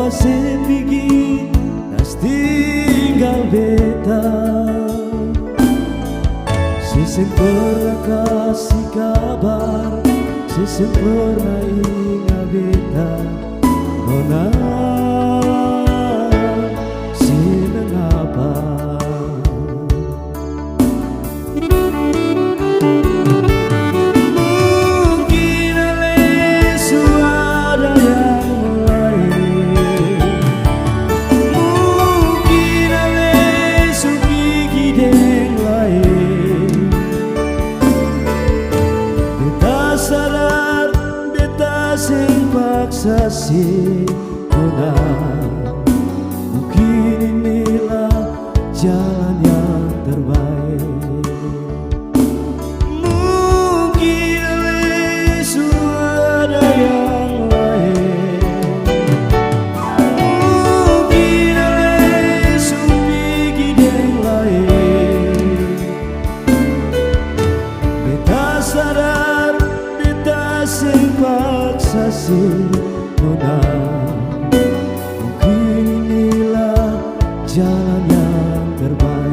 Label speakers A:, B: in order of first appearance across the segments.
A: Mengapa sing bikin tas tinggal beta? Seseng pernah kasih kabar, seseng pernah ingat beta. Nona seneng apa? Mungkin ale suara yang lain, mungkin ale supigi deng lain. Beta sadar, beta sing paksa si Nona. Mungkin inilah jalan yang terbaik. Mungkin ale suara yang lain, mungkin ale supigi deng lain. Beta sadar, beta sing paksa si Nona. Mungkin inilah jalan yang terbaik.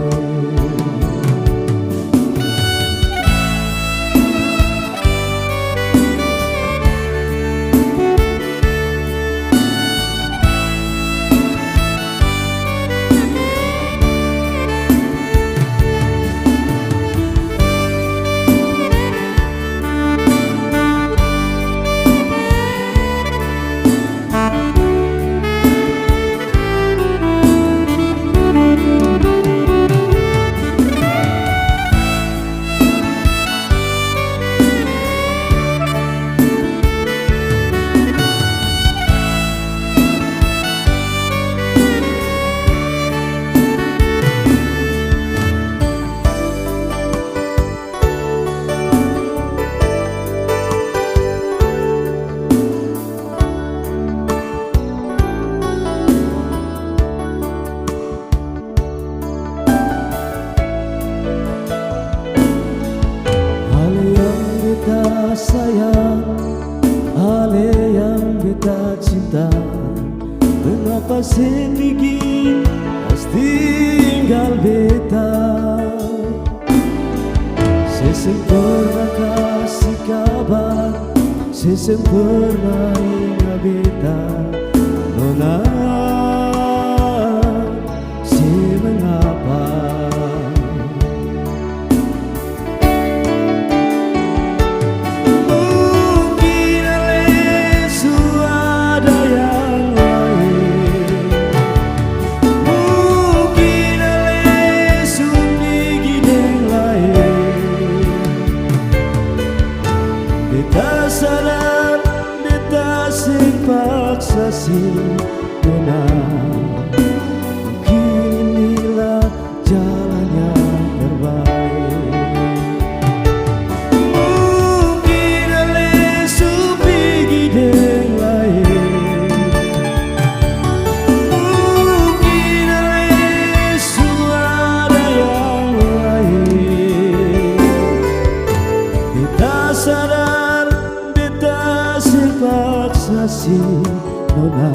A: Sayang, ale yang beta cinta. Mengapa sing bikin tas tinggal beta? Seseng pernah kasih kabar, seseng pernah ingat beta. Nona seneng apa? Beta sadar, beta sing paksa si Nona. Mungkin inilah jalan yang terbaik. Mungkin ale supigi deng lain, mungkin ale suara yang lain. Beta sadar, paksa si Nona.